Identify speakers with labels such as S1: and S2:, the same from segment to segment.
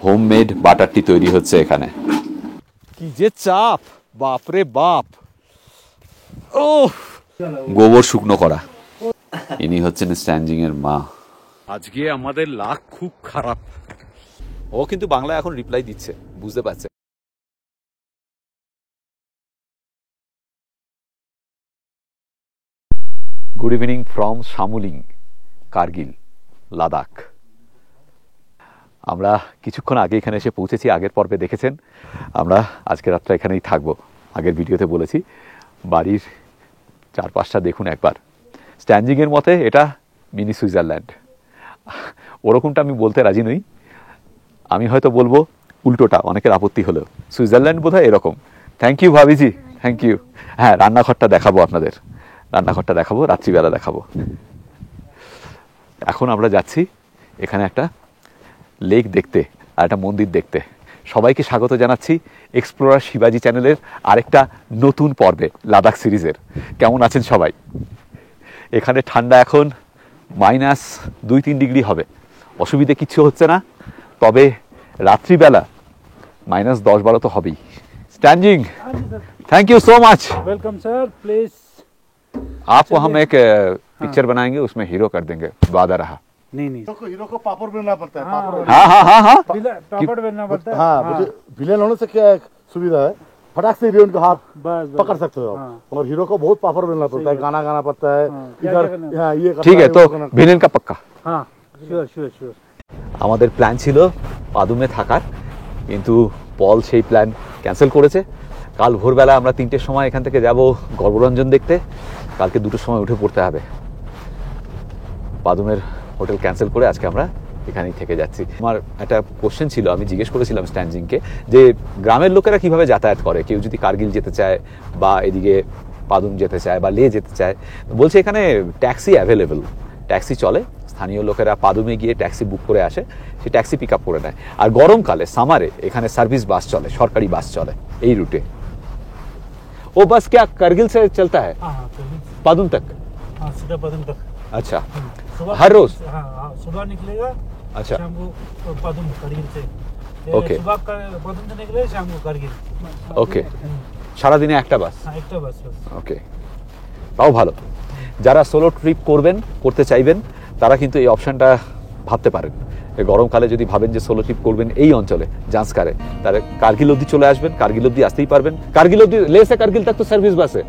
S1: Homemade butter টি তৈরি হচ্ছে এখানে। কি যে চাপ, বাপরে বাপ। ও গোবর শুকনো করা। ইনি হচ্ছেন স্ট্যানজিং এর মা। আজকে আমাদের লাক খুব খারাপ। ও কিন্তু বাংলায় এখন রিপ্লাই দিচ্ছে, বুঝতে পারছে। Good evening from Shamuling, Kargil, Ladakh. আমরা কিছুক্ষণ আগে এখানে এসে পৌঁছেছি। আগের পর্বে দেখেছেন আমরা আজকে রাতটা এখানেই থাকবো। আগের ভিডিওতে বলেছি। বাড়ির চারপাশটা দেখুন একবার। স্ট্যানজিংয়ের মতে এটা মিনি সুইজারল্যান্ড। ওরকমটা আমি বলতে রাজি নই। আমি হয়তো বলবো উল্টোটা, অনেকের আপত্তি হলেও। সুইজারল্যান্ড বোধহয় এরকম। থ্যাংক ইউ ভাবিজি, থ্যাংক ইউ। হ্যাঁ, রান্নাঘরটা দেখাবো আপনাদের, রান্নাঘরটা দেখাবো, রাত্রিবেলা দেখাবো। এখন আমরা যাচ্ছি এখানে একটা লেক দেখতে আর একটা মন্দির দেখতে। সবাইকে স্বাগত জানাচ্ছি এক্সপ্লোরার শিবাজি চ্যানেলের আরেকটা নতুন পর্বে, লাদাখ সিরিজের। কেমন আছেন সবাই? এখানে ঠান্ডা এখন -2-3 ডিগ্রি হবে, অসুবিধে কিছু হচ্ছে না। তবে রাত্রিবেলা -10-12 তো হবেই। Stanzin, thank you so much.
S2: Welcome sir, please.
S1: आपको हम एक पिक्चर बनाएंगे, उसमें हीरो कर देंगे। वादा रहा।
S2: नहीं
S3: हीरो को पापड़ बेलना पड़ता है।
S1: हाँ हाँ हाँ हाँ,
S2: पापड़ बेलना पड़ता है।
S3: हाँ, विलेन होने से क्या सुविधा है, फटाक से हीरोइन का हाथ पकड़ सकते हो। और हीरो को बहुत पापड़ बेलना पड़ता है, गाना गाना पड़ता है इधर। ये
S1: ठीक है, तो ভিলেন का पक्का।
S2: हाँ, श्योर श्योर श्योर।
S1: আমাদের প্ল্যান ছিল পাদুমে থাকার, কিন্তু পল সেই প্ল্যান ক্যান্সেল করেছে। কাল ভোরবেলা আমরা 3টের সময় এখান থেকে যাব গর্ভরঞ্জন দেখতে। কালকে 2টোর সময় উঠে পড়তে হবে। পাদুমের হোটেল ক্যান্সেল করে আজকে আমরা এখানেই থেকে যাচ্ছি। আমার একটা কোশ্চেন ছিল, আমি জিজ্ঞেস করেছিলাম স্ট্যানজিংকে যে গ্রামের লোকেরা কিভাবে যাতায়াত করে, কেউ যদি কার্গিল যেতে চায় বা এদিকে পাদুম যেতে চায় বা লে যেতে চায়। বলছে এখানে ট্যাক্সি অ্যাভেলেবেল, ট্যাক্সি চলে। স্থানীয় লোকেরা পাদুমে গিয়ে ট্যাক্সি বুক করে আসে, সে ট্যাক্সি পিক আপ করে নেয়। আর গরমকালে সামারে এখানে সার্ভিস বাস চলে, সরকারি বাস চলে এই রুটে। ও বাস क्या करगिल से चलता है पादुम तक?
S2: हाँ, सीधा पादुम तक।
S1: अच्छा, हर रोज?
S2: हाँ, सुबह निकलेगा,
S1: अच्छा,
S2: शाम को पादुम करगिल से।
S1: ओके,
S2: सुबह पादुम से निकले, शाम को करगिल।
S1: ओके, সারা দিনে একটা বাস?
S2: हाँ, एक बस।
S1: ওকে, তাও ভালো। যারা সোলো ট্রিপ করতে চাইবেন তারা কিন্তু এই অপশনটা ভাবতে পারেন। গরমকালে যদি ভাবেন যে সোলো ট্রিপ করবেন এই অঞ্চলে জান্সকারে, তাহলে কার্গিল অব্দি চলে আসবেন। কার্গিল অব্দি আসতেই পারবেন। কার্গিল অব্দি, লে সে কার্গিল তক তো সার্ভিস বাসে।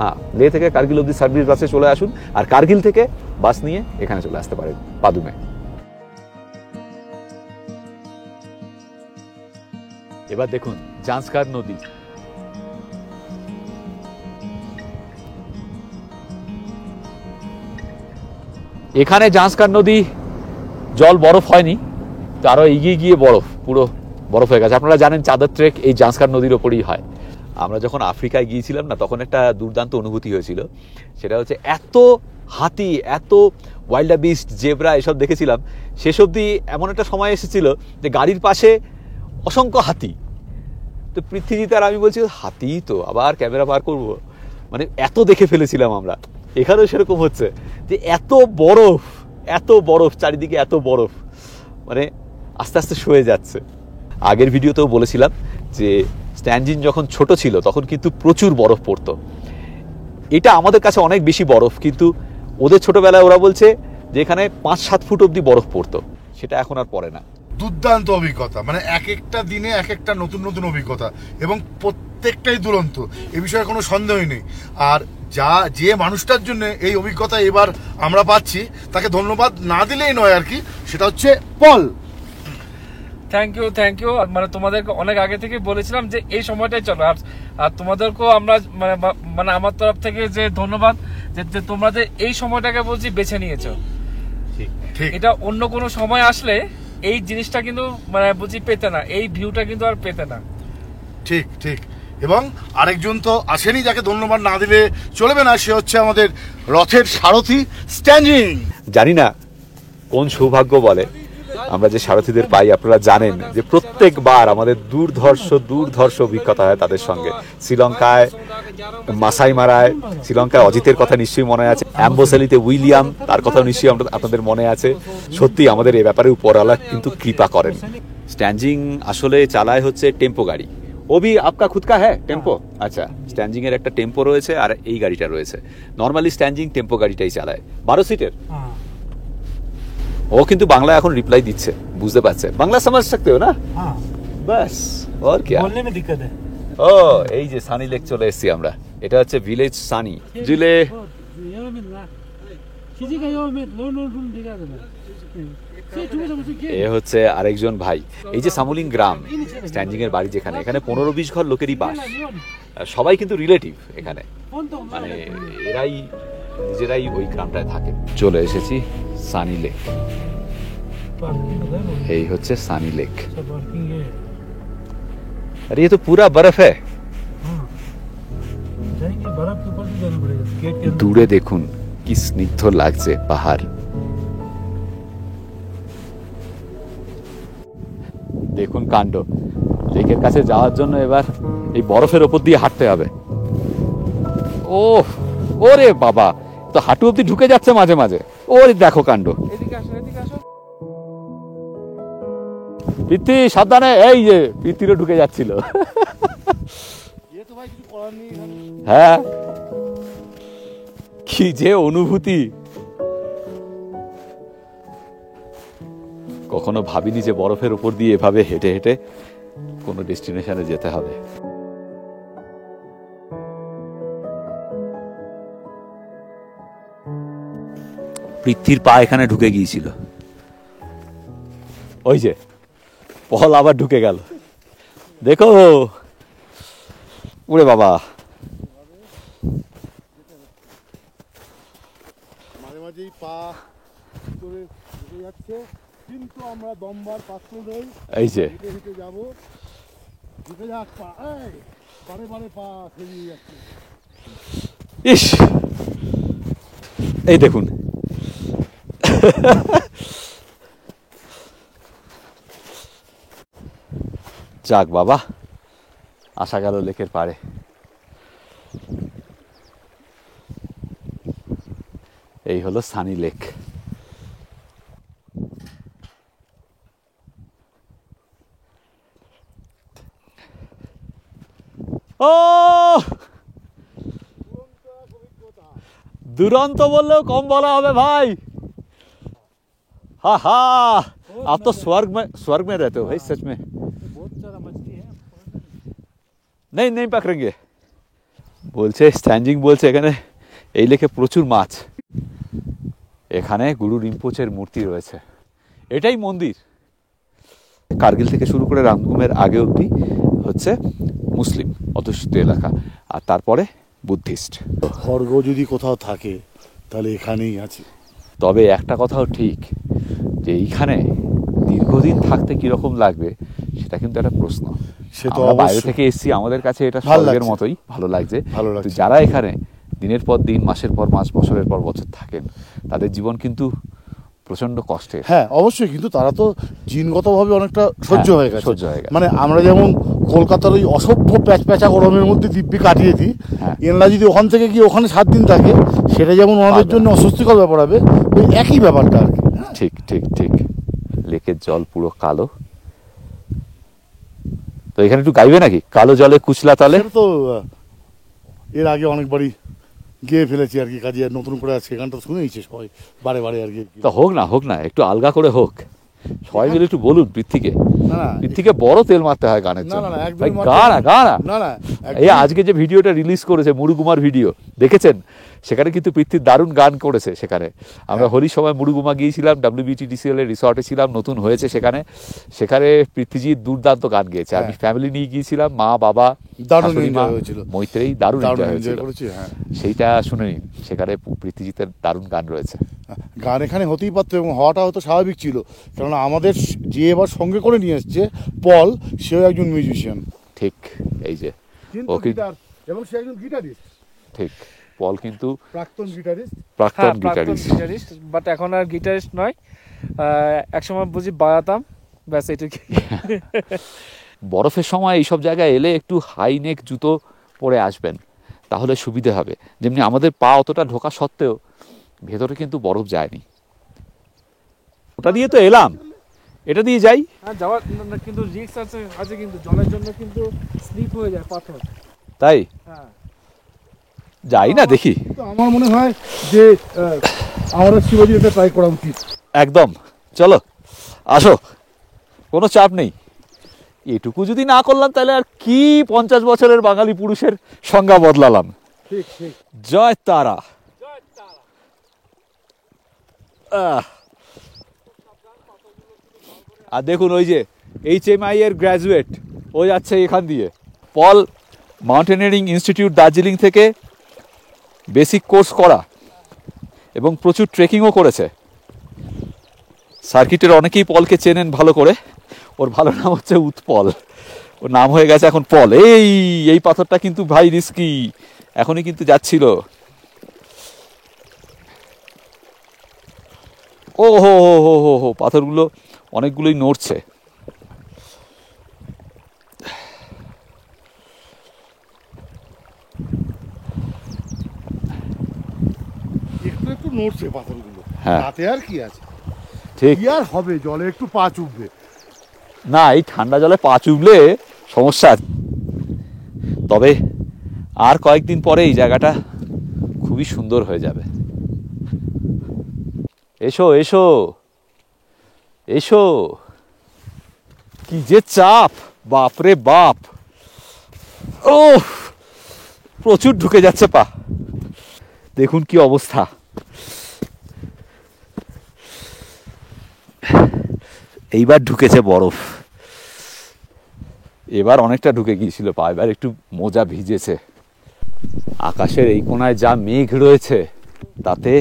S1: হ্যাঁ, লে থেকে কার্গিল অব্দি সার্ভিস বাসে চলে আসুন, আর কার্গিল থেকে বাস নিয়ে এখানে চলে আসতে পারেন পাদুমে। এবার দেখুন জান্সকার নদী। এখানে জান্সকার নদী জল বরফ হয়নি, তো আরো এগিয়ে গিয়ে বরফ, পুরো বরফ হয়ে গেছে। আপনারা জানেন চাদর ট্রেক এই জান্সকার নদীর ওপরেই হয়। আমরা যখন আফ্রিকায় গিয়েছিলাম না, তখন একটা দুর্দান্ত অনুভূতি হয়েছিল। সেটা হচ্ছে এত হাতি, এত ওয়াইল্ড বিস্ট, জেব্রা এসব দেখেছিলাম। শেষ অবধি এমন একটা সময় এসেছিল যে গাড়ির পাশে অসংখ্য হাতি। তো পৃথ্বীজিৎ আর আমি বলছি হাতি তো আবার ক্যামেরা বার করব, মানে এত দেখে ফেলেছিলাম আমরা। এখানেও সেরকম হচ্ছে যে এত বরফ চারিদিকে, এত বরফ, মানে আস্তে আস্তে সয়ে যাচ্ছে। আগের ভিডিওতেও বলেছিলাম যে স্ট্যানজিং যখন ছোট ছিল তখন কিন্তু প্রচুর বরফ পড়তো। এটা আমাদের কাছে অনেক বেশি বরফ, কিন্তু ওদের ছোটবেলায় ওরা বলছে যে এখানে 5-7 ফুট অব্দি বরফ পড়তো। সেটা এখন আর পড়ে না।
S3: দুর্দান্ত অভিজ্ঞতা, মানে এক একটা দিনে এক একটা নতুন নতুন অভিজ্ঞতা, এবং প্রত্যেকটাই দুরন্ত, এ বিষয়ে কোনো সন্দেহই নেই। আর যে মানুষটার জন্য এই অভিজ্ঞতা এবার আমরা পাচ্ছি, তাকে ধন্যবাদ না দিলেই নয় আর কি, সেটা হচ্ছে পল।
S4: Thank you. মানে তোমাদেরকে অনেক আগে থেকে বলেছিলাম যে এই সময়টাই চলো, আর তোমাদেরকেও আমরা মানে আমার তরফ থেকে যে ধন্যবাদ যে তোমরা যে এই সময়টাকে বলছি বেছে নিয়েছো। এটা অন্য কোনো সময় আসলে এই জিনিসটা কিন্তু মানে বুঝি পেতে না, এই ভিউটা কিন্তু আর পেতে না।
S3: ঠিক। এবং আরেকজন তো আসেনি যাকে ধন্যবাদ না দিলে চলবে না, সে হচ্ছে আমাদের রথের সারথি স্ট্যানজিং।
S1: জানি না কোন সৌভাগ্য বলে আমরা যে সারথীদের পাই। আপনারা জানেন যে প্রত্যেকবার আমাদের দুর্ধর্ষ অভিজ্ঞতা হয় তাদের সঙ্গে। শ্রীলঙ্কায় মাসাই মারায়, শ্রীলঙ্কায় অজিতের কথা নিশ্চয়ই মনে আছে, অ্যাম্বোসেলিতে উইলিয়াম, তার কথা নিশ্চয়ই আপনাদের মনে আছে। সত্যি আমাদের এই ব্যাপারে উপরওয়ালা কিন্তু কৃপা করেন। স্ট্যান্ডিং আসলে চালায় হচ্ছে টেম্পো গাড়ি। ও ভি আপকা খুদ কা হ্যাঁ টেম্পো? আচ্ছা, স্ট্যান্ডিং এর একটা টেম্পো রয়েছে আর এই গাড়িটা রয়েছে। নর্মালি স্ট্যান্ডিং টেম্পো গাড়িটাই চালায়, 12 সিটের।
S2: हाँ
S1: ও কিন্তু বাংলা এখন রিপ্লাই দিচ্ছে, বুঝতে পারছে, বাংলা समझ सकते हो না?
S2: हाँ
S1: বাস, और क्या?
S2: बोलने में दिक्कत है।
S1: ও এই যে সানি লেক চলে এসেছি আমরা, এটা হচ্ছে ভিলেজ সানি জিলে। এ হচ্ছে আরেকজন ভাই। এই যে সামুলিং গ্রাম, স্ট্যান্ডিং এর বাড়ি যেখানে, এখানে 15-20 ঘর লোকেরই বাস। সবাই কিন্তু রিলেটিভ এখানে, মানে এরাই নিজেরাই ওই গ্রামটায় থাকে। চলে এসেছি সানি লেক।
S2: पार्किंग उधर हो,
S1: এই হচ্ছে সানি লেক।
S2: सब पार्किंग है।
S1: अरे ये तो पूरा बर्फ है।
S2: हाँ जाएंगे, बर्फ के ऊपर भी जाना पड़ेगा गेट के अंदर।
S1: দূরে দেখুন কি স্নিগ্ধ লাগছে পাহাড়। দেখুন কাণ্ড, লেকের কাছে যাওয়ার জন্য এবার এই বরফের ওপর দিয়ে হাঁটতে হবে। ও ওরে বাবা, তো হাঁটু অব্দি ঢুকে যাচ্ছে মাঝে মাঝে। ওরে দেখো কাণ্ড।
S4: এদিকে আসো, এদিকে আসো।
S1: পিত্তি সাবধানে, এই যে পিত্তিরও ঢুকে যাচ্ছিল। হ্যাঁ, কি যে অনুভূতি, কখনো ভাবিনি যে বরফের উপর দিয়ে এভাবে হেঁটে হেঁটে কোনো ডেস্টিনেশনে যেতে হবে। পৃথ্বীর পা এখানে ঢুকে গিয়েছিল, ওই যে পল আবার ঢুকে গেল, দেখো। ওরে বাবা,
S3: মাঝে মাঝেই পা করে ঢুকে যাচ্ছে, কিন্তু আমরা দমবার পাত্র নই।
S1: এই যে
S3: হেঁটে হেঁটে যাবো, ঢুকে যাক পা, এই বারে বারে পা ফেলিয়ে যাচ্ছে।
S1: ইস, এই দেখুন। যাক বাবা, আসা গেল লেকের পাড়ে। এই হলো সানি লেক। ও दुरंत बोलলেও कम বলা হবে ভাই। हा हा, आप तो स्वर्ग में रहते हो भाई, सच में।
S2: बहुत सारा मछली है।
S1: नहीं पकड़ेंगे বলছে, স্ট্যান্ডিং বলছে এখানে এই লেকে প্রচুর মাছ। এখানে গুরু রিম্পোচের মূর্তি রয়েছে, এটাই মন্দির। কার্গিল থেকে শুরু করে রামগুমের আগে অবধি হচ্ছে মুসলিম অধ্যুষিত এলাকা, আর তারপরে বুদ্ধিস্ট।
S3: স্বর্গ যদি কোথাও থাকে তাহলে এখানেই আছে।
S1: তবে একটা কথাও ঠিক, যে এইখানে দীর্ঘদিন থাকতে কিরকম লাগবে সেটা কিন্তু একটা প্রশ্ন।
S3: সে তো
S1: আমরা বাইরে
S3: অবশ্যই।
S1: থেকে এসেছি, আমাদের কাছে এটা
S3: ভালো
S1: স্বর্গের
S3: লাগছে।
S1: মতোই ভালো লাগছে।
S3: ভালো
S1: কিন্তু
S3: লাগছে।
S1: যারা এখানে দিনের পর দিন, মাসের পর মাস, বছরের পর বছর থাকেন, তাদের জীবন কিন্তু প্রচন্ড কষ্টের।
S3: হ্যাঁ অবশ্যই, কিন্তু তারা তো জিনগতভাবে অনেকটা সহ্য
S1: হ্যাঁ,
S3: হয়ে গেছে।
S1: সহ্য হয়ে গেছে।
S3: মানে আমরা যেমন কলকাতার ওই অসভ্য প্যাচপ্যাচা গরমের মধ্যে দিব্যি কাটিয়ে দিই,
S1: হ্যাঁ।
S3: এনরা যদি ওখান থেকে গিয়ে ওখানে 7 দিন থাকে, সেটা যেমন ওনাদের
S1: পারবে
S3: জন্য অস্বস্তিকর ব্যাপার হবে, ওই একই ব্যাপারটা আর কি।
S1: ঠিক ঠিক ঠিক। লেকের জল পুরো কালো। তো এখানে একটু গাইবে নাকি, কালো জলে কুচলা তলে?
S3: সেটা তো এর আগে অনেকবারই গিয়ে ফেলেছি আর কি, কাজে আর নতুন করে আজকে গানটা শুনেইছে সবাই বারে বারে আর কি।
S1: তা হোক না, একটু আলগা করে হোক, সবাই মিলে একটু বলুন পৃথ্বীকে।
S3: না না
S1: পৃথ্বীকে বড় তেল মারতে হয় গানের
S3: না
S1: জন্য।
S3: না না, একদমই
S1: ভাই
S3: মারতে
S1: গানা
S3: হবে
S1: গানা।
S3: না না,
S1: এই
S3: একদমই।
S1: আজকে যে ভিডিওটা রিলিজ করেছে মুরুগুমার ভিডিও, দেখেছেন? সেখানে কিন্তু পৃথ্বীর দারুণ গান করেছে। সেখানে আমরা হোলির সময় মুরুগুমা গিয়েছিলাম, WBTDCL এর রিসর্টে ছিলাম, নতুন হয়েছে সেখানে পৃথ্বীজির দুর্দান্ত গান গেয়েছে। আমি ফ্যামিলি নিয়ে গিয়েছিলাম, মা বাবা
S3: দারুণ
S1: শাশুড়ি মা,
S3: enjoy হয়েছিল।
S1: মৈত্রেয়ী, দারুণ
S3: দারুণ
S1: এনজয়
S3: এনজয়
S1: হয়েছিল।
S3: করেছি। হ্যাঁ,
S1: সেইটা শুনে নিন, সেখানে পৃথ্বীজিতের দারুণ গান রয়েছে।
S3: গান এখানে হতেই পারতো এবং হওয়াটা হয়তো স্বাভাবিক ছিল, কেননা আমাদের যে এবার সঙ্গে করে নিয়ে এসছে পল, সেও একজন মিউজিশিয়ান,
S1: ঠিক, এই যে
S3: কিন্তু
S1: ওকে,
S3: গিটার, এবং সে একজন গিটারিস্ট,
S1: ঠিক, পল কিন্তু
S3: প্রাক্তন গিটারিস্ট।
S1: প্রাক্তন গিটারিস্ট।
S4: গিটারিস্ট, বাট এখন আর গিটারিস্ট নয়। একসময় বুঝি বাজাতাম, ব্যাস এটুকুই।
S1: বরফের সময় এইসব জায়গায় এলে একটু হাই নেক জুতো পরে আসবেন, তাহলে সুবিধে হবে। যেমনি আমাদের পা অতটা ঢোকা সত্ত্বেও ভেতরে কিন্তু বরফ যায়নি। ওটা দিয়ে তো এলাম, এটা দিয়ে যাই।
S4: হ্যাঁ যাওয়ার কিন্তু রিস্ক আছে আছে কিন্তু জলের জন্য কিন্তু স্লিপ হয়ে যায় পাথর।
S1: তাই
S4: হ্যাঁ
S1: যাই না দেখি।
S2: তো আমার মনে হয় যে আমাদের শিবাজি এটা ট্রাই করা উচিত।
S1: একদম, চলো আসো, কোনো চাপ নেই। এটুকু যদি না করলাম তাহলে আর কি 50 বছরের বাঙালি পুরুষের সংজ্ঞা বদলালাম।
S2: ঠিক ঠিক।
S1: জয় তারা। আর দেখুন ওই যে HMI এর গ্র্যাজুয়েট ও যাচ্ছে এখান দিয়ে। পল মাউন্টেনিয়ারিং ইনস্টিটিউট দার্জিলিং থেকে বেসিক কোর্স করা এবং প্রচুর ট্রেকিংও করেছে। সার্কিটের অনেকেই পলকে চেনেন ভালো করে। ওর ভালো নাম হচ্ছে উৎপল, ওর নাম হয়ে গেছে এখন পল। এই পাথরটা কিন্তু ভাই রিস্কি, এখনই কিন্তু যাচ্ছিল। ও হো হো হো হো হো, পাথরগুলো অনেকগুলোই নড়ছে।
S3: একটু একটু নড়ছে পাথরগুলো,
S1: হ্যাঁ।
S3: তাতে আর কি আছে,
S1: ঠিক
S3: কি আর হবে, জলে একটু পা চুববে।
S1: না, এই ঠান্ডা জলে পা চুবলে সমস্যা আছে। তবে আর কয়েকদিন পরে এই জায়গাটা খুবই সুন্দর হয়ে যাবে। এসো এসো এসো, কি যে চাপ, বাপরে বাপ। ও প্রচুর ঢুকে যাচ্ছে পা, দেখুন কি অবস্থা। এইবার ঢুকেছে বরফ, এবার অনেকটা ঢুকে গিয়েছিল পা, এবার একটু মোজা ভিজেছে। আকাশের এই কোনায় যা মেঘ রয়েছে তাতে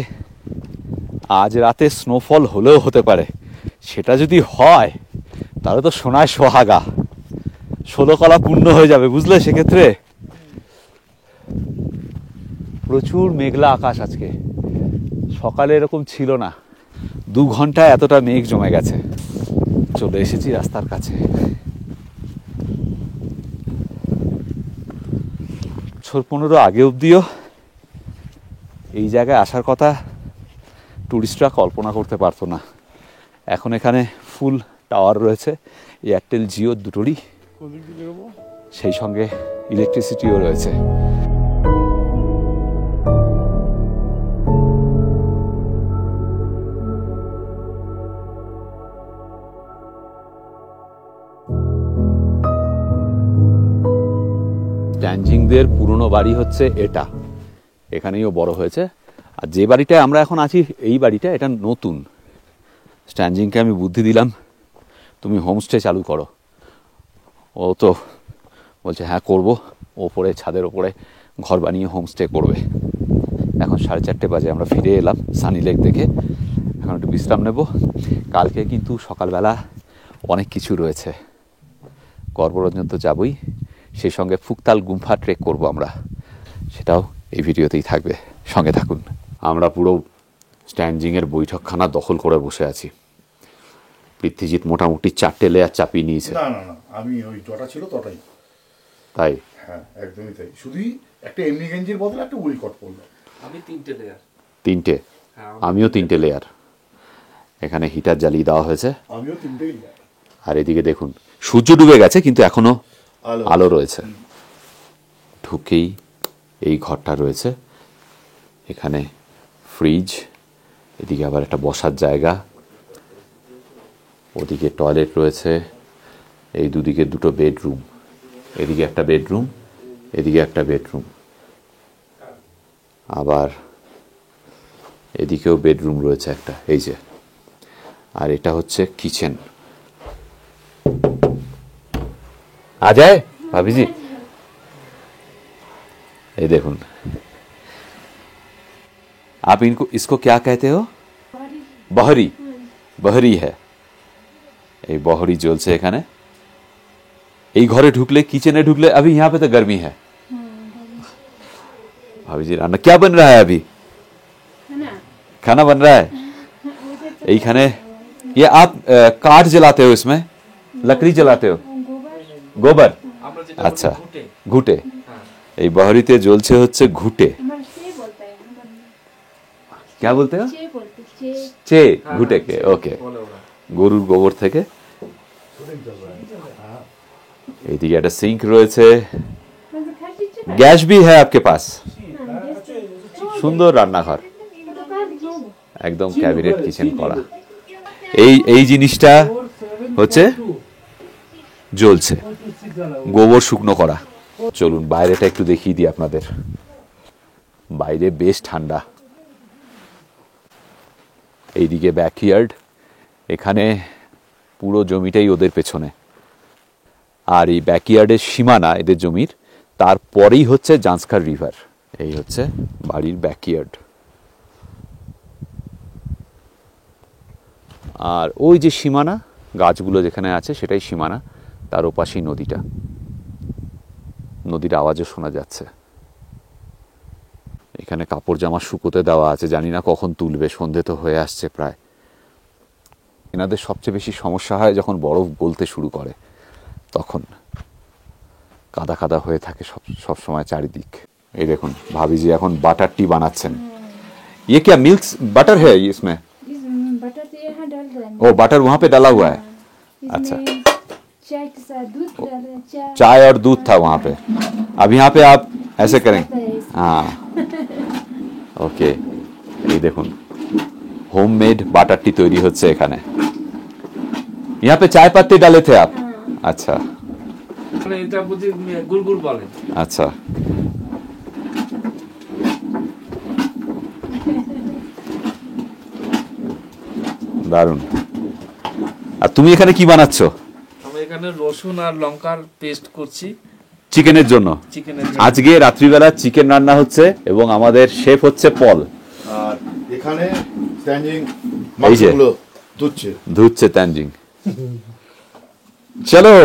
S1: আজ রাতে স্নোফল হলেও হতে পারে। সেটা যদি হয় তাহলে তো সোনায় সোহাগা, 16 কলা পূর্ণ হয়ে যাবে, বুঝলে। সেক্ষেত্রে প্রচুর মেঘলা আকাশ আজকে, সকালে এরকম ছিল না। 2 ঘন্টায় এতটা মেঘ জমে গেছে। চলে এসেছি রাস্তার কাছে। 15 আগে অবধিও এই জায়গায় আসার কথা টুরিস্টরা কল্পনা করতে পারতো না। এখন এখানে ফুল টাওয়ার রয়েছে, এয়ারটেল জিও দুটোরই, সেই সঙ্গে ইলেকট্রিসিটিও রয়েছে। স্ট্যানজিংদের পুরনো বাড়ি হচ্ছে এটা, এখানেই ও বড় হয়েছে। আর যে বাড়িটায় আমরা এখন আছি এই বাড়িটা, এটা নতুন। স্ট্যানজিংকে আমি বুদ্ধি দিলাম তুমি হোমস্টে চালু করো। ও তো বলছে হ্যাঁ করবো, ওপরে ছাদের ওপরে ঘর বানিয়ে হোমস্টে করবে। এখন 4:30 বাজে, আমরা ফিরে এলাম সানি লেক দেখে। এখন একটু বিশ্রাম নেব। কালকে কিন্তু সকালবেলা অনেক কিছু রয়েছে, গর্বরঞ্জন তো যাবই, সেই সঙ্গে ফুকতাল গুম্ফা ট্রেক করব আমরা, সেটাও এই ভিডিওতেই থাকবে, সঙ্গে থাকুন। আমরা পুরো স্ট্যানজিংয়ের বৈঠকখানা দখল করে বসে আছি। পৃথ্বীজিৎ মোটামুটি 4টে লেয়ার চাপিয়ে নিয়েছে।
S3: না না না, আমি ওই জটা ছিল তটাই।
S1: তাই?
S3: হ্যাঁ একদমই তাই, শুধুই একটা এমনি গেঞ্জির বদলে একটা উইল কট পরলাম।
S4: আমি 3টে লেয়ার।
S1: 3টে? আমিও 3টে লেয়ার। এখানে হিটার জ্বালিয়ে দেওয়া হয়েছে।
S3: আমিও 3টেই লেয়ার।
S1: আর এদিকে দেখুন সূর্য ডুবে গেছে কিন্তু এখনো আলো রয়েছে। ঢুকেই এই ঘরটা রয়েছে, এখানে ফ্রিজ, এদিকে আবার একটা বসার জায়গা, ওদিকে টয়লেট রয়েছে, এই দুদিকে 2টো বেডরুম, এদিকে একটা বেডরুম, এদিকে একটা বেডরুম, আবার এদিকেও বেডরুম রয়েছে একটা, এই যে। আর এটা হচ্ছে কিচেন। आ जाए भाभी जी, ये देखुन। आप इनको इसको क्या कहते हो? बहरी। बहरी है, এই বহরি জ্বলছে এখানে। এই ঘরে ঢুকলে, কিচেনে ঢুকলে, अभी यहाँ पे तो गर्मी है। भाभी जी रान्ना क्या बन रहा है अभी? खाना बन रहा है। এইখানে ये आप काठ जलाते हो, इसमें लकड़ी जलाते हो? গোবর। আচ্ছা, ঘুটে। এই বহরিতে জ্বলছে হচ্ছে ঘুটে। क्या बोलते हो? चे घुटे के, ओके। গরুর গোবর থেকে। এইদিকে একটা সিঙ্ক রয়েছে, গ্যাস ভি হ্যাঁ আপকে পাস। সুন্দর রান্নাঘর, একদম ক্যাবিনেট কিচেন করা। এই জিনিসটা হচ্ছে জ্বলছে, গোবর শুকনো করা। চলুন বাইরেটা একটু দেখিয়ে দিই আপনাদের। বাইরে বেশ ঠান্ডা। এইদিকে ব্যাকইয়ার্ড, এখানে পুরো জমিটাই ওদের পেছনে। আর এই ব্যাকইয়ার্ডের সীমানা এদের জমির, তারপরেই হচ্ছে জান্সকার রিভার। এই হচ্ছে বাড়ির ব্যাকইয়ার্ড। আর ওই যে সীমানা, গাছগুলো যেখানে আছে সেটাই সীমানা, তার ওপাশেই নদীটা। নদীর আওয়াজও শোনা যাচ্ছে। এখানে কাপড় জামা শুকোতে দেওয়া আছে, জানি না কখন তুলবে, সন্ধে তো হয়ে আসছে প্রায়। এনাদের সবচেয়ে বেশি সমস্যা হয় যখন বরফ গলতে শুরু করে, তখন কাদা কাদা হয়ে থাকে সব সময় চারিদিক। এই দেখুন ভাবিজি এখন বাটার টি বানাচ্ছেন। ये क्या मिल्क बटर है इसमें?
S5: बटर तो यहाँ डाल देंगे।
S1: ओ बटर वहाँ पे डाला हुआ है।
S5: इसमें
S1: अच्छा।
S5: चाय के साथ दूध डालें,
S1: चाय और दूध था वहाँ पे, अब यहाँ पे आप ऐसे करेंगे। हाँ ওকে, এই দেখুন হোমমেড বাটার টি তৈরি হচ্ছে এখানে। यहाँ पे चाय पत्ती डाले थे आप? अच्छा
S4: মানে এটা বুঝি গুড়গুড় বলে।
S1: আচ্ছা, দারুন। আর তুমি এখানে কি বানাচ্ছ?
S4: আমি এখানে রসুন আর লঙ্কার পেস্ট করছি
S1: চিকেনের জন্য।
S4: চিকেনের
S1: আজকে রাত্রিবেলা চিকেন রান্না হচ্ছে এবং আমাদের শেফ হচ্ছে পল।
S3: আর এখানে স্ট্যান্ডিং
S1: এই যে।
S3: মাছগুলো ধুচ্ছে
S1: তানজিং। চলো,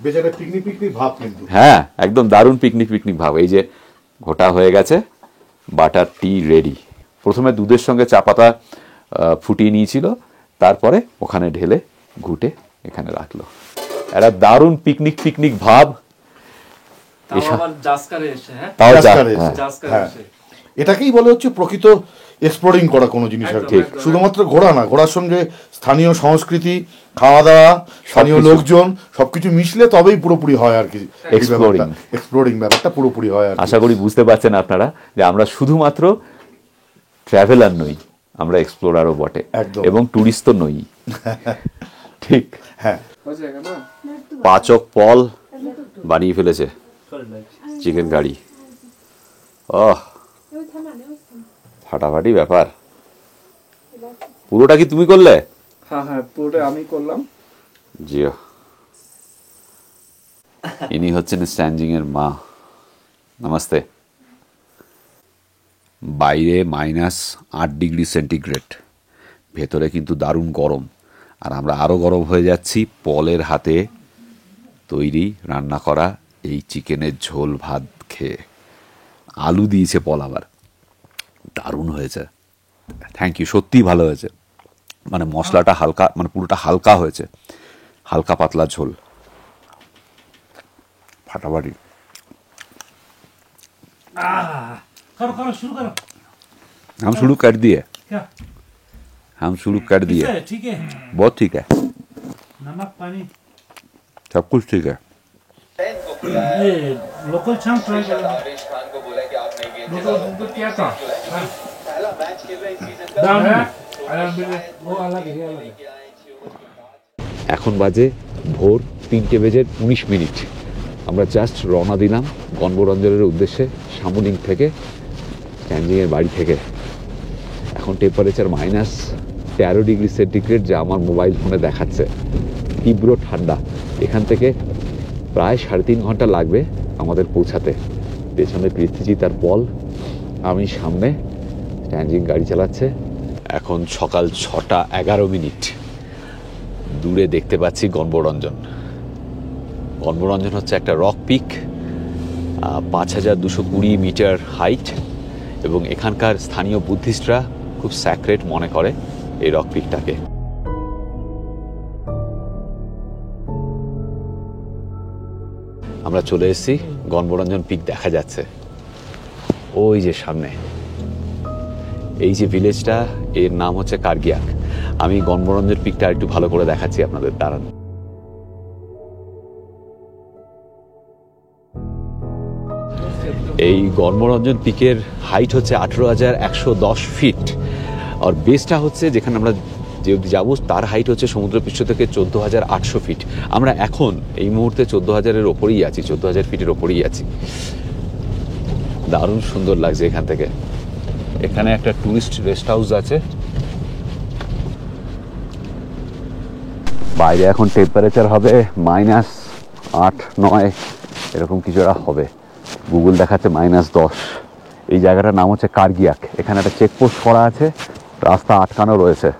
S3: বেশ একটা পিকনিক ভাব কিন্তু।
S1: হ্যাঁ একদম দারুণ পিকনিক ভাব। এই যে ঘোটা হয়ে গেছে, বাটার টি রেডি। প্রথমে দুধের সঙ্গে চা পাতা ফুটিয়ে নিয়েছিল, তারপরে ওখানে ঢেলে ঘুটে এখানে রাখলো। একটা দারুণ পিকনিক ভাব।
S4: তাও আবার জাসকারে এসে, হ্যাঁ
S1: তাও
S3: জাসকারে এসে।
S4: জাসকারে
S3: হ্যাঁ।
S4: এসে।
S3: এটাকেই বলে হচ্ছে প্রকৃত এক্সপ্লোরিং করা কোনো জিনিস আর কি।
S4: একদম।
S3: শুধুমাত্র ঘোরা না, ঘোরার সঙ্গে স্থানীয় সংস্কৃতি, খাওয়া দাওয়া, স্থানীয়
S1: সবকিছু।
S3: লোকজন সবকিছু মিশলে তবেই পুরোপুরি হয় আর কি।
S1: Exploring.
S3: এক্সপ্লোরিং ব্যাপারটা পুরোপুরি হয় আর কি।
S1: আশা করি বুঝতে পারছেন আপনারা যে আমরা শুধুমাত্র ট্রাভেলার নই, আমরা এক্সপ্লোরারও বটে,
S3: একদম।
S1: এবং টুরিস্ট তো নই। ঠিক,
S3: হ্যাঁ
S4: হয়ে যাবে না?
S1: পাচক পল বানিয়ে ফেলেছে চিকেন কারি। ফাটাফাটি ব্যাপার। পুরোটা কি তুমি করলে?
S4: হ্যাঁ হ্যাঁ, পুরোটা আমি করলাম।
S1: জিও, ইনি হচ্ছেন স্ট্যান্ডিং এর মা। নমস্তে। বাইরে -8 ডিগ্রি সেন্টিগ্রেড, ভেতরে কিন্তু দারুণ গরম। আর আমরা আরো গরম হয়ে যাচ্ছি পলের হাতে তৈরি রান্না করা এই চিকেনের ঝোল ভাত খেয়ে। আলু দিয়েছে পল, আবার দারুণ হয়েছে। থ্যাংক ইউ, সত্যিই ভালো হয়েছে। মানে মশলাটা হালকা, মানে পুরোটা হালকা হয়েছে, হালকা পাতলা ঝোল, ফাটাফাটি।
S2: करो शुरू करो।
S1: हम शुरू कर दिए,
S2: क्या
S1: हम शुरू कर दिए।
S2: ठीक है।
S1: बहुत ठीक है,
S2: नमक पानी
S1: सब कुछ ठीक है।
S2: ये लोकल चाम ट्राई करो।
S4: लोगों क्या था? वो अलग है, अलग है।
S1: এখন বাজে ভোর 3:19। আমরা জাস্ট রওনা দিলাম গণবরঞ্জনের উদ্দেশ্যে শামুলিং থেকে, ট্যানজিংয়ের বাড়ি থেকে। এখন টেম্পারেচার -13 ডিগ্রি সেন্টিগ্রেড, যা আমার মোবাইল ফোনে দেখাচ্ছে। তীব্র ঠান্ডা। এখান থেকে প্রায় 3.5 ঘন্টা লাগবে আমাদের পৌঁছাতে। পেছনে পৃথ্বীজি তার পল, আমি সামনে, ট্যানজিং গাড়ি চালাচ্ছে। এখন সকাল 6:11। দূরে দেখতে পাচ্ছি গণবরঞ্জন। গণবরঞ্জন হচ্ছে একটা রক পিক, 5220 মিটার হাইট, এবং এখানকার স্থানীয় বুদ্ধিস্টরা খুব স্যাক্রেড মনে করে এই রক পিকটাকে। আমরা চলে এসেছি, গণবরঞ্জন পিক দেখা যাচ্ছে ওই যে সামনে। এই যে ভিলেজটা, এর নাম হচ্ছে কার্গিয়াক। আমি গণমনোরঞ্জন পিকটা একটু ভালো করে দেখাচ্ছি আপনাদের, দাঁড়ান। এই গণমনোরঞ্জন পিকের হাইট হচ্ছে 18,110 ফিট, আর বেসটা হচ্ছে যেখানে আমরা যে অবধি যাবো তার হাইট হচ্ছে সমুদ্রপৃষ্ঠ থেকে 14,800 ফিট। আমরা এখন এই মুহূর্তে 14,000-এর ওপরেই আছি, 14,000 ফিটের ওপরেই আছি। দারুণ সুন্দর লাগছে এখান থেকে। এখানে একটা টুরিস্ট রেস্ট হাউস আছে। বাইরে এখন টেম্পারেচার হবে -8-9 এরকম কিছু একটা হবে। গুগল দেখাচ্ছে -10। এই জায়গাটার নাম হচ্ছে কার্গিয়াক। এখানে একটা চেকপোস্ট করা আছে, রাস্তা আটকানো রয়েছে।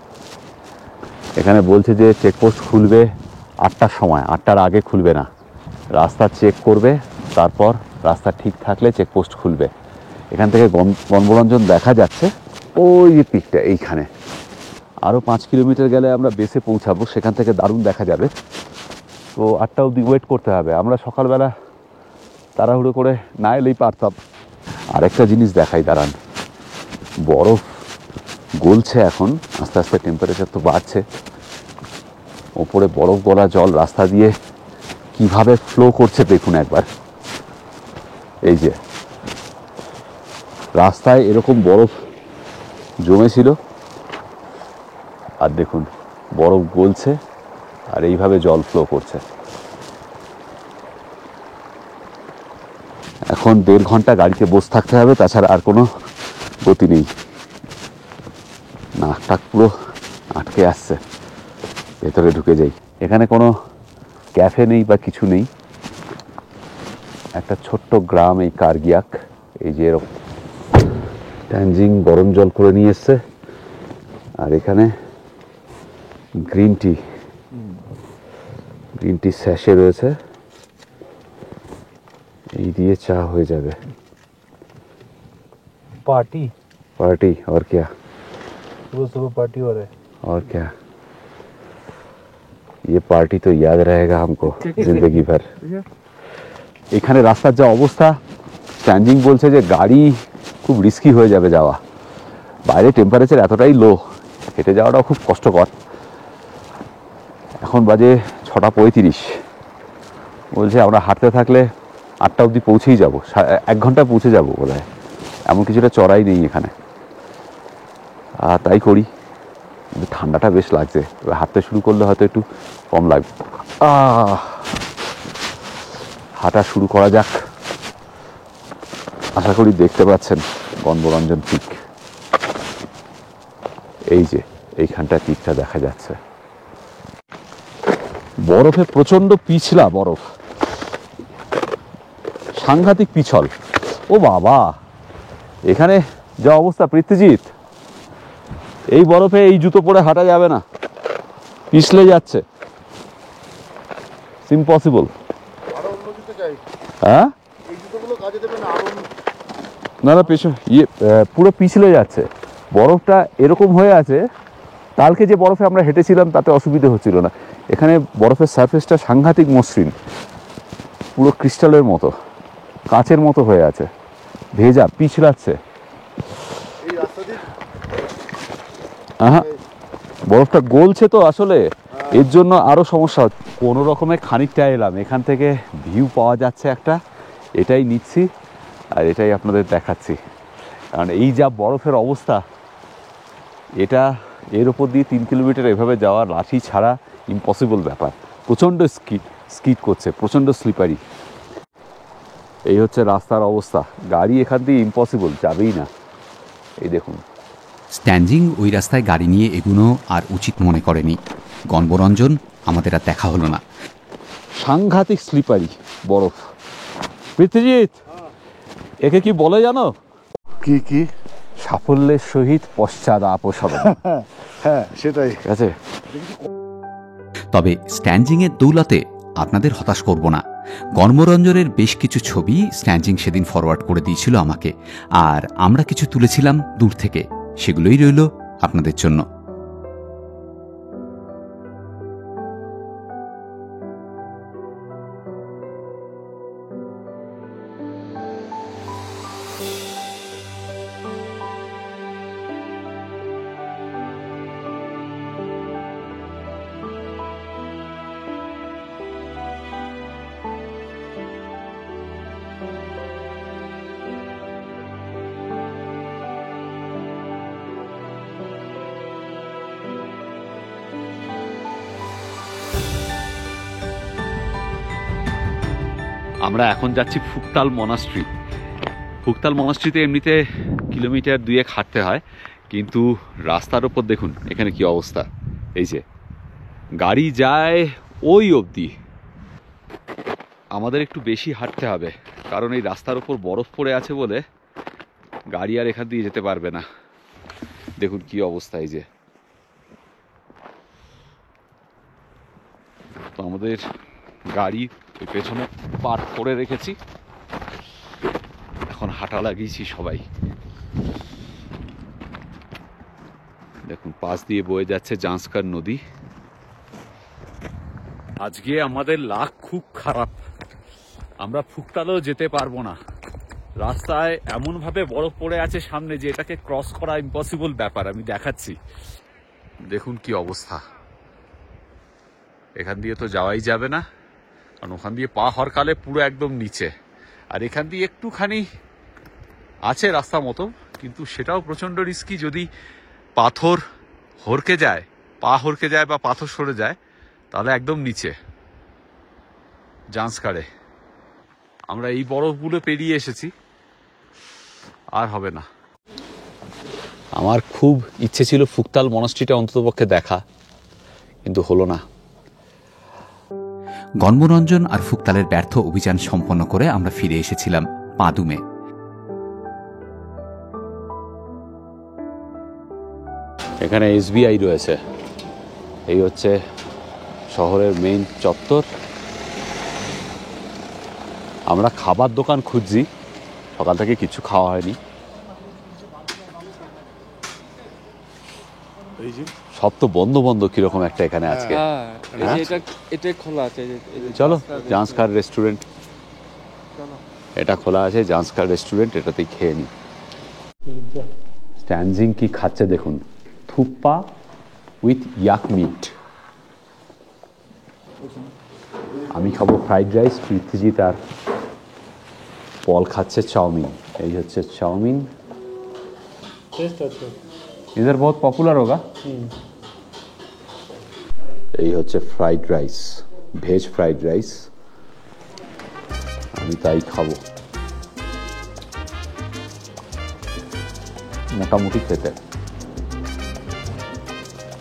S1: এখানে বলছে যে চেকপোস্ট খুলবে 8টার সময়, 8টার আগে খুলবে না। রাস্তা চেক করবে, তারপর রাস্তা ঠিক থাকলে চেকপোস্ট খুলবে। এখান থেকে গণমনোরঞ্জন দেখা যাচ্ছে, ওই যে পিকটা এইখানে। আরও 5 কিলোমিটার গেলে আমরা বেসে পৌঁছাবো, সেখান থেকে দারুণ দেখা যাবে। তো 8টা অবধি ওয়েট করতে হবে। আমরা সকালবেলা তাড়াহুড়ো করে না এলেই পারতাম। আরেকটা জিনিস দেখাই, দাঁড়ান। বরফ গলছে এখন, আস্তে আস্তে টেম্পারেচার তো বাড়ছে। ওপরে বরফ গলা জল রাস্তা দিয়ে কিভাবে ফ্লো করছে দেখুন একবার। এই যে রাস্তায় এরকম বরফ জমেছিল, আর দেখুন বরফ গলছে আর এইভাবে জল ফ্লো করছে। এখন 1.5 ঘন্টা গাড়িতে বসে থাকতে হবে, তাছাড়া আর কোনো গতি নেই। নাকটাক পুরো আটকে আসছে, ভেতরে ঢুকে যাই। এখানে কোনো ক্যাফে নেই বা কিছু নেই। একটা ছোট্ট গ্রাম এই কার্গিয়াক। এই যে এরকম ট্যানজিং গরম জল করে নিয়ে এসছে, আর এখানে গ্রিন টি স্যাশে রয়েছে। এই দিয়ে চা হয়ে যাবে।
S2: पार्टी
S1: पार्टी और क्या,
S2: सुबह सुबह पार्टी हो रहा है।
S1: और क्या, ये पार्टी तो याद रहेगा हमको जिंदगी भर। এখানে রাস্তার যা অবস্থা, স্ট্যান্ডিং বলছে যে গাড়ি খুব রিস্কি হয়ে যাবে যাওয়া। বাইরে টেম্পারেচার এতটাই লো, হেঁটে যাওয়াটাও খুব কষ্টকর। এখন বাজে 6:35। বলছে আমরা হাঁটতে থাকলে 8টা অবধি পৌঁছেই যাবো, 1 ঘন্টায় পৌঁছে যাবো বোধহয়। এমন কিছুটা চড়াই নেই এখানে, আর তাই করি। কিন্তু ঠান্ডাটা বেশ লাগছে। এবার হাঁটতে শুরু করলে হয়তো একটু কম লাগবে। হাঁটা শুরু করা যাক। আশা করি দেখতে পাচ্ছেন গণমনোরঞ্জন পিক। এই যে এইখানটা পিকটা দেখা যাচ্ছে। বরফে প্রচন্ড পিছলা বরফ, সাংঘাতিক পিছল। ও বাবা, এখানে যা অবস্থা পৃথ্বীজিৎ, এই বরফে এই জুতো পরে হাঁটা যাবে না, পিছলে যাচ্ছে। ইম্পসিবল। হ্যাঁ, না না, পেছনে পুরো পিছলে যাচ্ছে। বরফটা এরকম হয়ে আছে, কালকে যে বরফে আমরা হেঁটেছিলাম তাতে অসুবিধা হচ্ছিল না। এখানে বরফের সারফেসটা সাংঘাতিক মসৃণ, পুরো ক্রিস্টালের মতো, কাঁচের মতো হয়ে আছে, ভেজা, পিছলাচ্ছে। হ্যাঁ, বরফটা গলছে তো আসলে, এর জন্য আরো সমস্যা হচ্ছে। কোনো রকমে খানিকটা এলাম, এখান থেকে ভিউ পাওয়া যাচ্ছে একটা, এটাই নিচ্ছি আর এটাই আপনাদের দেখাচ্ছি। কারণ এই যা বরফের অবস্থা, এটা এর ওপর দিয়ে 3 কিলোমিটার এভাবে যাওয়া লাঠি ছাড়া ইম্পসিবল ব্যাপার। প্রচণ্ড স্কিড করছে, প্রচণ্ড স্লিপারি। এই হচ্ছে রাস্তার অবস্থা, গাড়ি এখান দিয়ে ইম্পসিবল, যাবেই না। এই দেখুন,
S6: স্ট্যান্ডিং ওই রাস্তায় গাড়ি নিয়ে এগুনো আর উচিত মনে করেনি। গণমনোরঞ্জন আমাদের আর দেখা হলো না।
S1: সাংঘাতিক স্লিপারি বরফ। পৃথ্বীজিৎ, একে কি বলে জানো?
S3: কি কি?
S1: সাফল্যের সহিত পশ্চাদাপসরণ।
S3: হ্যাঁ, সেটাই।
S1: ঠিক আছে।
S6: তবে স্ট্যান্ডিংয়ের দৌলতে আপনাদের হতাশ করব না। গণমনোরঞ্জনের বেশ কিছু ছবি স্ট্যান্ডিং সেদিন ফরওয়ার্ড করে দিয়েছিল আমাকে, আর আমরা কিছু তুলেছিলাম দূর থেকে, সেগুলোই রইল আপনাদের জন্য।
S1: আমরা এখন যাচ্ছি ফুকতাল মনাস্ট্রি। ফুকতাল মনাস্ট্রিতে এমনিতে কিলোমিটার 2 হাঁটতে হয়, কিন্তু রাস্তার ওপর দেখুন এখানে কি অবস্থা। এই যে গাড়ি যায় ওই অবধি, আমাদের একটু বেশি হাঁটতে হবে, কারণ এই রাস্তার ওপর বরফ পড়ে আছে বলে গাড়ি আর এখান দিয়ে যেতে পারবে না। দেখুন কি অবস্থা। এই যে তো আমাদের গাড়ি পেছনে পার্ক করে রেখেছি, এখন হাঁটা লাগিয়েছি সবাই। দেখুন পাশ দিয়ে বয়ে যাচ্ছে জাঁসকার নদী। আজকে আমাদের লাক খুব খারাপ, আমরা ফুকতালেও যেতে পারবো না। রাস্তায় এমন ভাবে বরফ পড়ে আছে সামনে যে এটাকে ক্রস করা ইম্পসিবল ব্যাপার। আমি দেখাচ্ছি, দেখুন কি অবস্থা। এখান দিয়ে তো যাওয়াই যাবে না, কারণ ওখান দিয়ে পা হরকালে পুরো একদম নিচে, আর এখান দিয়ে একটুখানি আছে রাস্তা মতো, কিন্তু সেটাও প্রচন্ড রিস্কি। যদি পাথর হরকে যায়, পা হরকে যায় বা পাথর সরে যায়, তাহলে একদম নিচে জাঁসকারে। আমরা এই বরফগুলো পেরিয়ে এসেছি, আর হবে না। আমার খুব ইচ্ছে ছিল ফুকতাল মনাস্ট্রিটা অন্ততপক্ষে দেখা, কিন্তু হলো না।
S6: গণমনোরঞ্জন আর ফুকতালের ব্যর্থ অভিযান সম্পন্ন করে আমরা ফিরে এসেছিলাম পাদুমে।
S1: এখানে SBI রয়েছে, এই হচ্ছে শহরের মেইন চত্বর। আমরা খাবার দোকান খুঁজছি, সকাল থেকে কিছু খাওয়া হয়নি। সব তো বন্ধ বন্ধ কিরকম একটা এখানে আজকে।
S4: এটা খোলা আছে।
S1: চলো জাঁসকার রেস্টুরেন্ট, এটা খোলা আছে জাঁসকার রেস্টুরেন্ট, এটাতেই খেয়ে নি। স্ট্যানজিং কি খাচ্ছে দেখুন, থুপ্পা উইথ ইয়াক মিট। আমি খাবো ফ্রাইড রাইস, পৃথ্বীজিৎ আর পল খাচ্ছে চাউমিন। এই হচ্ছে চাউমিন,
S2: टेस्ट अच्छा है।
S1: इधर बहुत पॉपुलर होगा। এই হচ্ছে fried rice, veg fried rice, আমি তাই খাবো। মোটামুটি খেতে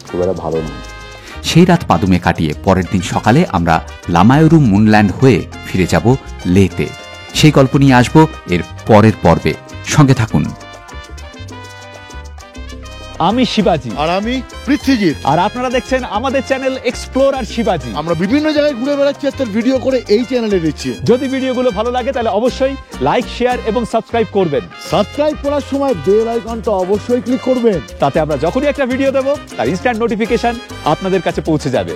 S1: খুব একটা ভালো নয়।
S6: সেই রাত পাদুমে কাটিয়ে পরের দিন সকালে আমরা লামায়ুরু মুনল্যান্ড হয়ে ফিরে যাব লেতে। সেই গল্প নিয়ে আসবো এর পরের পর্বে, সঙ্গে থাকুন।
S7: আমি শিবাজি
S3: আর আমি পৃথ্বীজিৎ,
S7: আর আপনারা দেখছেন আমাদের চ্যানেল এক্সপ্লোর আর শিবাজি।
S3: আমরা বিভিন্ন জায়গায় ঘুরে বেড়াচ্ছি আর তার ভিডিও করে এই চ্যানেলে দিচ্ছি।
S7: যদি ভিডিওগুলো ভালো লাগে তাহলে অবশ্যই লাইক, শেয়ার এবং সাবস্ক্রাইব করবেন।
S3: সাবস্ক্রাইব করার সময় বেল আইকনটা অবশ্যই ক্লিক করবেন,
S7: তাতে আমরা যখনই একটা ভিডিও দেবো তার ইনস্ট্যান্ট নোটিফিকেশন আপনাদের কাছে পৌঁছে যাবে।